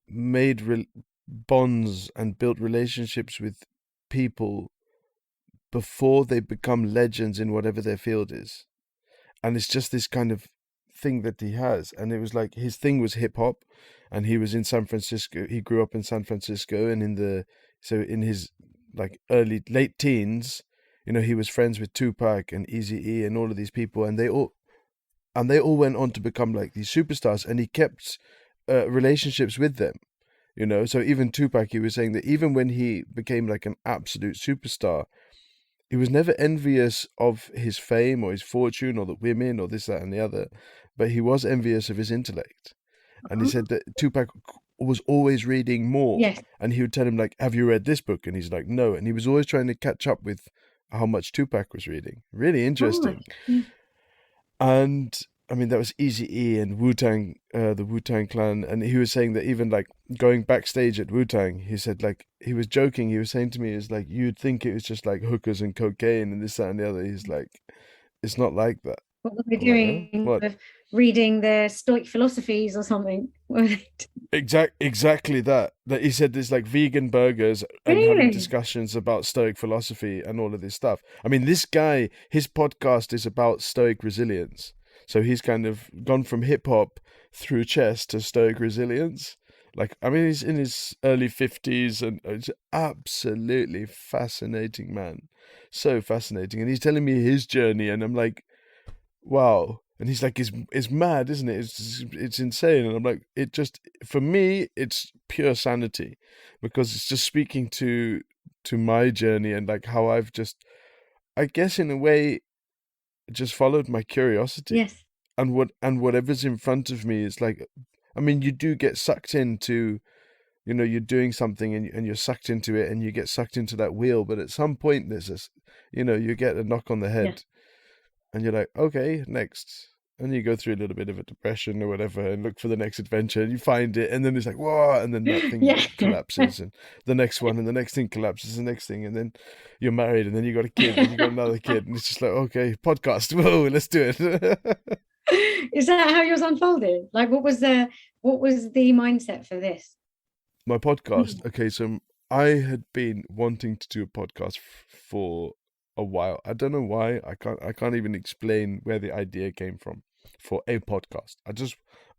made bonds and built relationships with people before they become legends in whatever their field is. And it's just this kind of thing that he has. And it was like his thing was hip hop, and he was in San Francisco. He grew up in San Francisco, and in his like late teens, he was friends with Tupac and Eazy-E and all of these people, and they all went on to become like these superstars, and he kept relationships with them. So even Tupac, he was saying that even when he became like an absolute superstar, he was never envious of his fame or his fortune or the women or this, that, and the other, but he was envious of his intellect. And he said that Tupac was always reading more. Yes. And he would tell him, like, have you read this book? And he's like, no. And he was always trying to catch up with how much Tupac was reading. Really interesting. Yeah. And I mean, that was Eazy-E and Wu-Tang, the Wu-Tang Clan. And he was saying that even like going backstage at Wu-Tang, he said, like, he was joking. He was saying to me, is like, you'd think it was just like hookers and cocaine and this, that, and the other. He's like, it's not like that. What were they I'm like, doing? What? With reading the Stoic philosophies or something? Exactly that. That he said there's like vegan burgers and having discussions about Stoic philosophy and all of this stuff. I mean, this guy, his podcast is about Stoic resilience. So he's kind of gone from hip hop through chess to Stoic resilience. Like, I mean, he's in his early 50s, and it's absolutely fascinating man. So fascinating. And he's telling me his journey, and I'm like, wow. And he's like, it's mad, isn't it? It's insane. And I'm like, it just, for me, it's pure sanity, because it's just speaking to my journey and like how I've just, I guess in a way, just followed my curiosity. Yes. And whatever's in front of me is like, I mean, you do get sucked into, you're doing something and you're sucked into it and you get sucked into that wheel. But at some point there's this, you get a knock on the head, and you're like, okay, next. And you go through a little bit of a depression or whatever and look for the next adventure, and you find it, and then it's like, whoa, and then that thing collapses, and the next one, and the next thing collapses, the next thing, and then you're married, and then you got a kid, and you got another kid, and it's just like, okay, podcast, whoa, let's do it. Is that how yours unfolded? Like, what was the mindset for this? My podcast. Okay, so I had been wanting to do a podcast for a while. I don't know why. I can't even explain where the idea came from for a podcast.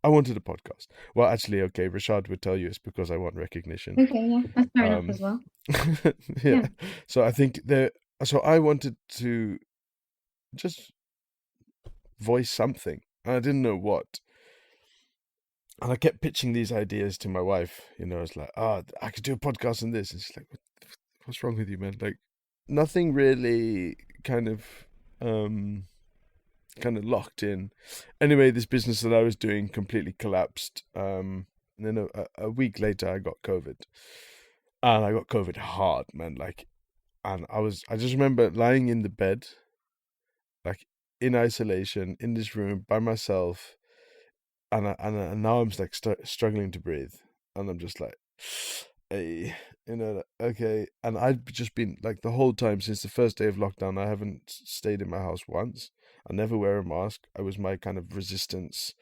I wanted a podcast. Well, actually, okay, Rashad would tell you it's because I want recognition. Okay, yeah, that's fair enough as well. Yeah. So I think so I wanted to just voice something, and I didn't know what. And I kept pitching these ideas to my wife. It's like, I could do a podcast on this. And she's like, what's wrong with you, man? Like, nothing really kind of kind of locked in. Anyway, this business that I was doing completely collapsed. And then a week later, I got COVID, and I got COVID hard, man. Like, and I just remember lying in the bed, like in isolation in this room by myself, and now I'm like struggling to breathe, and I'm just like, hey, okay. And I'd just been like the whole time since the first day of lockdown, I haven't stayed in my house once. I never wear a mask. I was my kind of resistance.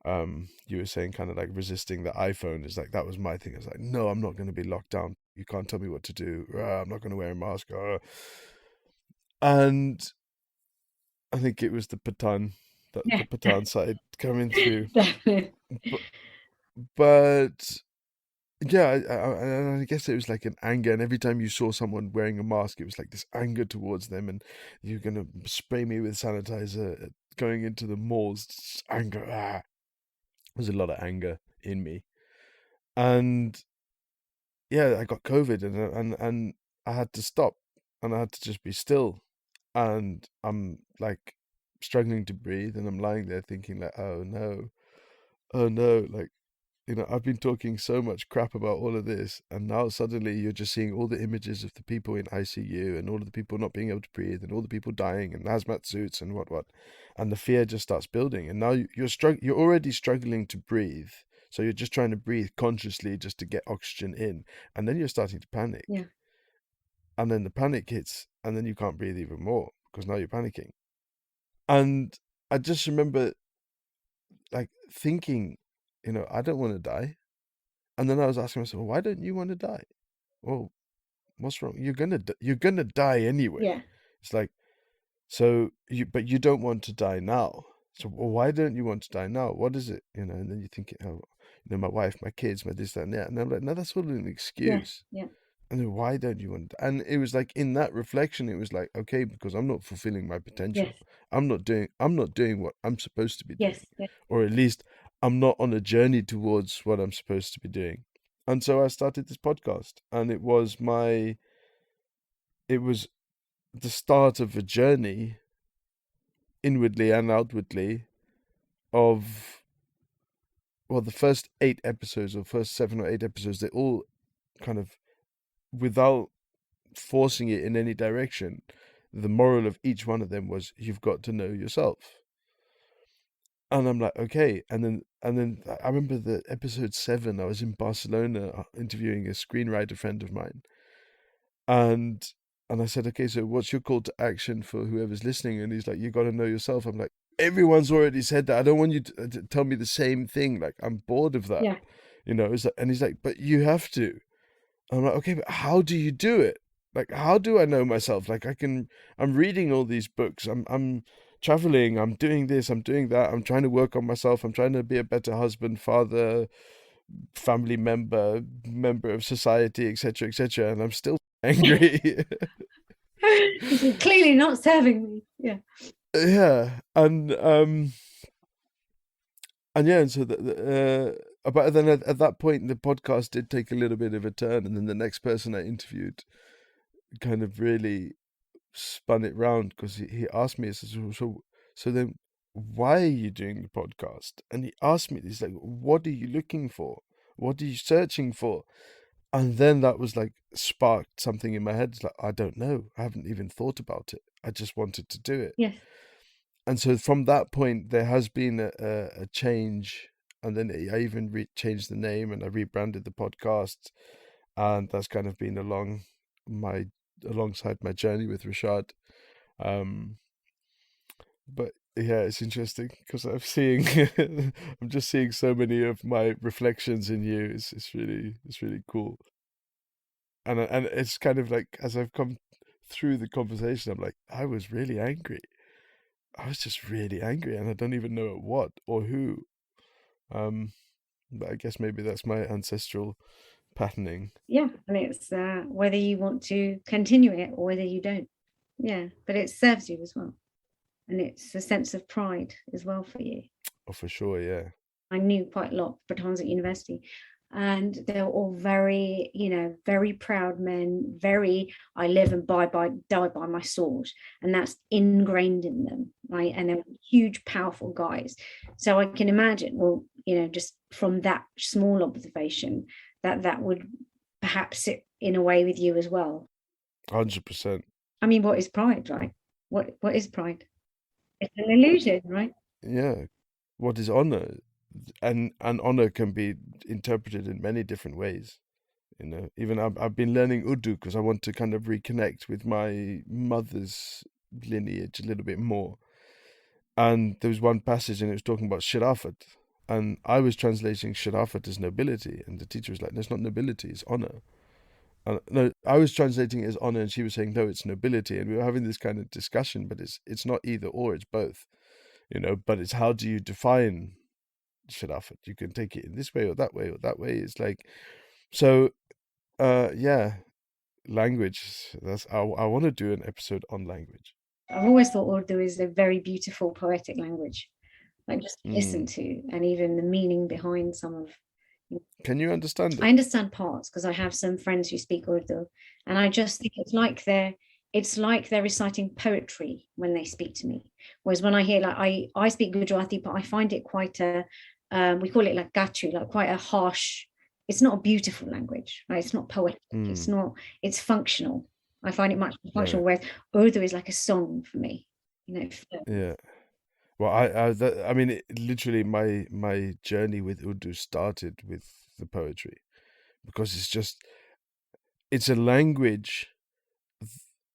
You were saying kind of like resisting the iPhone is like that was my thing. I was like, no, I'm not going to be locked down. You can't tell me what to do. I'm not going to wear a mask. And I think it was the Patan, Yeah. the Patan side coming through. Definitely. But, but yeah, I guess it was like an anger, and every time you saw someone wearing a mask, it was like this anger towards them, and you're gonna spray me with sanitizer. Going into the malls, just anger. There's a lot of anger in me, and yeah, I got COVID, and I had to stop, and I had to just be still, and I'm like struggling to breathe, and I'm lying there thinking like, oh no, like I've been talking so much crap about all of this, and now suddenly you're just seeing all the images of the people in ICU and all of the people not being able to breathe and all the people dying and hazmat suits and what, and the fear just starts building. And now you're already struggling to breathe, so you're just trying to breathe consciously just to get oxygen in, and then you're starting to panic, Yeah. and then the panic hits, and then you can't breathe even more because now you're panicking. And I just remember like thinking, I don't want to die. And then I was asking myself, why don't you want to die? Well, what's wrong? You're gonna die anyway. Yeah. It's like, but you don't want to die now. So why don't you want to die now? What is it? And then you think, oh, my wife, my kids, my this, that, and that. And I'm like, no, that's all an Yeah. excuse. Yeah. And then why don't you want to? And it was like in that reflection, it was like, okay, because I'm not fulfilling my potential. Yes. I'm not doing what I'm supposed to be doing. Yes. Yes. Or at least I'm not on a journey towards what I'm supposed to be doing. And so I started this podcast, and it was the start of a journey inwardly and outwardly of, well, the first 8 episodes or first 7 or 8 episodes, they all kind of, without forcing it in any direction, the moral of each one of them was you've got to know yourself. And I'm like, okay. And then I remember the episode 7, I was in Barcelona interviewing a screenwriter friend of mine. And I said, okay, so what's your call to action for whoever's listening? And he's like, you got to know yourself. I'm like, everyone's already said that. I don't want you to tell me the same thing. Like, I'm bored of that. Yeah. And he's like, but you have to. I'm like, okay, but how do you do it? Like, how do I know myself? Like, I'm reading all these books. I'm traveling. I'm doing this. I'm doing that. I'm trying to work on myself. I'm trying to be a better husband, father, family member of society, etc., etc. And I'm still angry. This is clearly not serving me. Yeah. Yeah, and yeah, and so but then at that point, the podcast did take a little bit of a turn, and then the next person I interviewed kind of really spun it round, because he asked me, he says, so then why are you doing the podcast? And he asked me, he's like, what are you looking for? What are you searching for? And then that was like sparked something in my head. It's like, I don't know. I haven't even thought about it. I just wanted to do it. Yes. And so from that point, there has been a change. And then I even changed the name, and I rebranded the podcast. And that's kind of been alongside my journey with Rashad. But yeah, it's interesting because I'm just seeing so many of my reflections in you. It's really cool. And it's kind of like, as I've come through the conversation, I'm like, I was really angry. I was just really angry, and I don't even know at what or who. But I guess maybe that's my ancestral patterning. Yeah. And it's whether you want to continue it or whether you don't. Yeah. But it serves you as well. And it's a sense of pride as well for you. Oh, for sure, yeah. I knew quite a lot of batons at university. and they're all very, very proud men, very, I live and die by my sword, and that's ingrained in them, right? And they're huge, powerful guys. So I can imagine, well, just from that small observation, that would perhaps sit in a way with you as well. 100%. I mean, what is pride, right? What is pride? It's an illusion, right? Yeah. What is honor? And honor can be interpreted in many different ways. Even I've been learning Urdu because I want to kind of reconnect with my mother's lineage a little bit more. And there was one passage and it was talking about sharafat. And I was translating sharafat as nobility. And the teacher was like, no, it's not nobility, it's honor. And no, I was translating it as honor and she was saying, no, it's nobility. And we were having this kind of discussion, but it's not either or, it's both. But it's how do you define sharafat? You can take it in this way or that way or that way. It's like, so, yeah, language. I want to do an episode on language. I've always thought Urdu is a very beautiful poetic language, like just to listen Mm. to, and even the meaning behind some of. Can you understand I it? understand parts because I have some friends who speak Urdu, and I just think it's like they're reciting poetry when they speak to me. Whereas when I hear, like, I speak Gujarati, but I find it quite we call it like gachu, like quite a harsh. It's not a beautiful language, right? It's not poetic. It's Mm. not. It's functional. I find it much more Yeah, functional. Whereas Urdu is like a song for me. yeah. Well, I mean, literally, my journey with Urdu started with the poetry because it's a language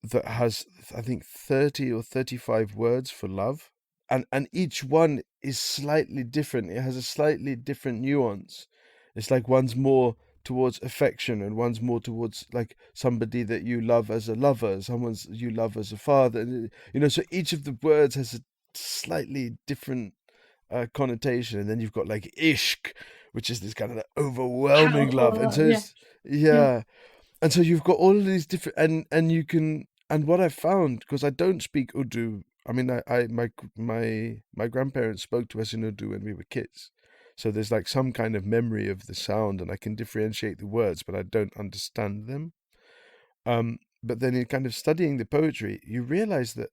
that has, I think, 30 or 35 words for love, and each one is slightly different. It has a slightly different nuance. It's like one's more towards affection and one's more towards like somebody that you love as a lover, someone's you love as a father, and so each of the words has a slightly different connotation. And then you've got like ishq, which is this kind of like overwhelming love, and Powerful, so yeah, it's, yeah. yeah. And so you've got all of these different, and you can, and what I found, because I don't speak Urdu. I mean, my grandparents spoke to us in Urdu when we were kids, so there's like some kind of memory of the sound, and I can differentiate the words, but I don't understand them. But then in kind of studying the poetry, you realize that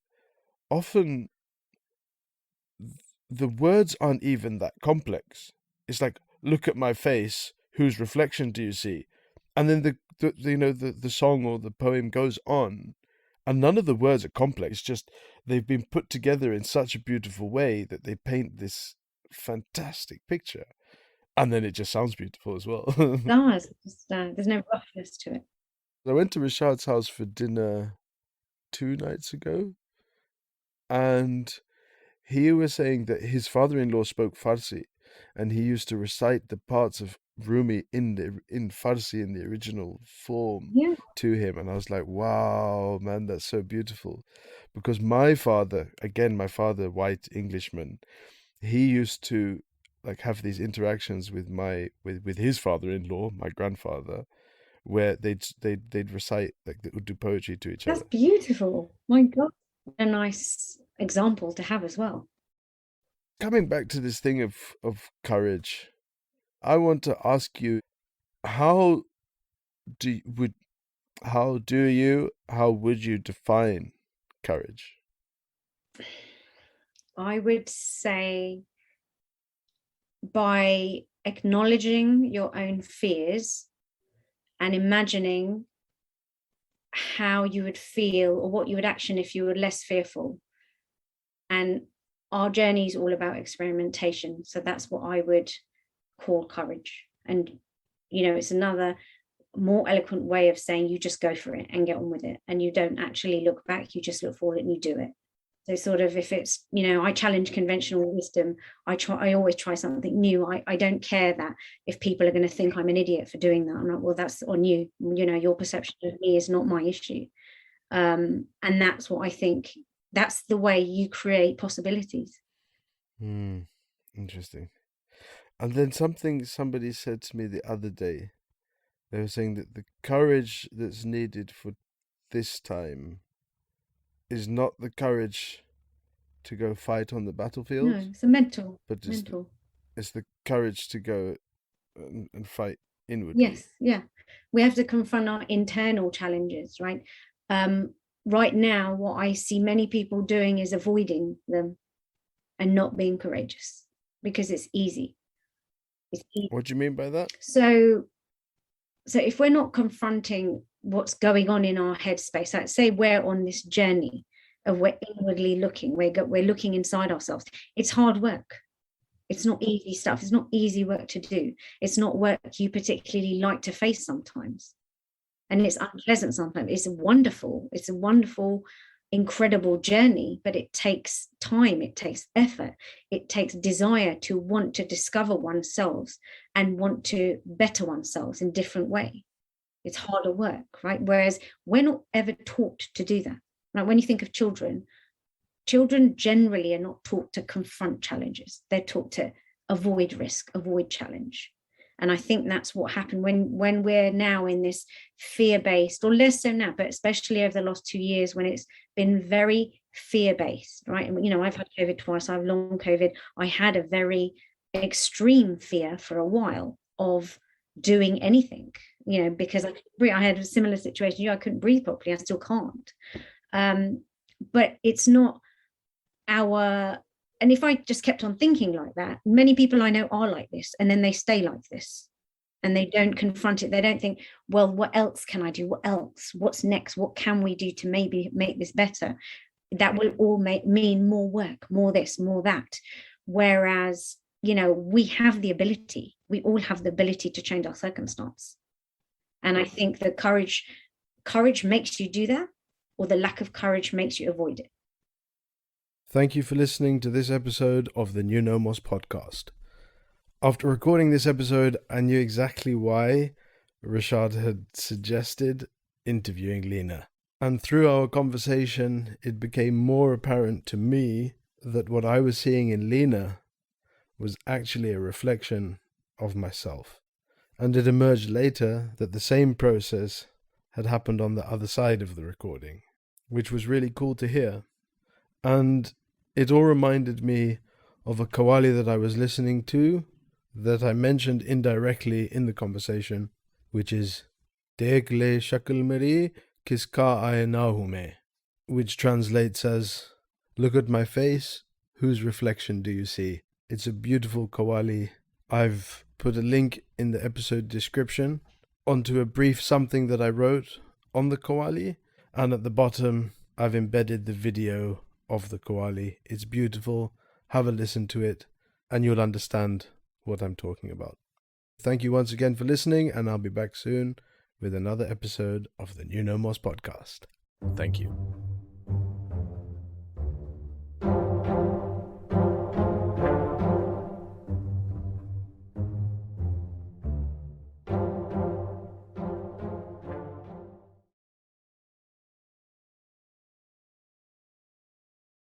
often the words aren't even that complex. It's like, look at my face, whose reflection do you see? And then the song or the poem goes on, and none of the words are complex, just they've been put together in such a beautiful way that they paint this fantastic picture. And then it just sounds beautiful as well. Does. There's no roughness to it. I went to Rashad's house for dinner 2 nights ago, and he was saying that his father-in-law spoke Farsi, and he used to recite the parts of Rumi in Farsi in the original form Yeah. to him, and I was like, "Wow, man, that's so beautiful." Because my father, again, my father, white Englishman, he used to like have these interactions with with his father-in-law, my grandfather, where they'd recite like the Urdu poetry to each That's other. beautiful. My God. A nice example to have as well. Coming back to this thing of courage, I want to ask you, how do would how would you define courage? I would say by acknowledging your own fears and imagining how you would feel or what you would action if you were less fearful. And our journey is all about experimentation. So that's what I would call courage. And, it's another more eloquent way of saying you just go for it and get on with it. And you don't actually look back, you just look forward and you do it. So sort of if it's, I challenge conventional wisdom, I always try something new. I don't care that if people are going to think I'm an idiot for doing that. I'm like, well, that's on you. Your perception of me is not my issue. And that's what I think, that's the way you create possibilities. Hmm, interesting. And then somebody said to me the other day, they were saying that the courage that's needed for this time is not the courage to go fight on the No, battlefield, it's a mental, but mental. it's the courage to go and fight. inwardly. Yes, yeah. We have to confront our internal challenges, right? Right now, what I see many people doing is avoiding them and not being courageous because it's easy. It's easy. What do you mean by that? So if we're not confronting what's going on in our headspace, let's say we're on this journey of we're inwardly looking, we're looking inside ourselves. It's hard work. It's not easy stuff. It's not easy work to do. It's not work you particularly like to face sometimes. And it's unpleasant sometimes. It's a wonderful, incredible journey, but it takes time, it takes effort, it takes desire to want to discover oneself and want to better oneself in different way. It's harder work, right? Whereas we're not ever taught to do that. Like when you think of children generally are not taught to confront challenges. They're taught to avoid risk, avoid challenge. And I think that's what happened when we're now in this fear-based, or less so now, but especially over the last 2 years when it's been very fear-based, right? And, I've had COVID twice, I have long COVID. I had a very extreme fear for a while of doing anything, because I had a similar situation. I couldn't breathe properly. I still can't. But it's not and if I just kept on thinking like that, many people I know are like this, and then they stay like this and they don't confront it. They don't think, well, what else can I do? What else? What's next? What can we do to maybe make this better? That will all mean more work, more this, more that. Whereas, we have the ability, we all have the ability to change our circumstance. And I think that courage makes you do that, or the lack of courage makes you avoid it. Thank you for listening to this episode of the New Nomos podcast. After recording this episode, I knew exactly why Rashad had suggested interviewing Lena. And through our conversation, it became more apparent to me that what I was seeing in Lena was actually a reflection of myself. And it emerged later that the same process had happened on the other side of the recording, which was really cool to hear. And it all reminded me of a qawwali that I was listening to that I mentioned indirectly in the conversation, which is Dekh le shakl meri kiska aaye na hu main, which translates as, look at my face, whose reflection do you see? It's a beautiful qawwali. I've put a link in the episode description onto a brief something that I wrote on the qawwali, and at the bottom I've embedded the video of the qawwali. It's beautiful. Have a listen to it and you'll understand what I'm talking about. Thank you once again for listening, and I'll be back soon with another episode of the New Nomos podcast. Thank you.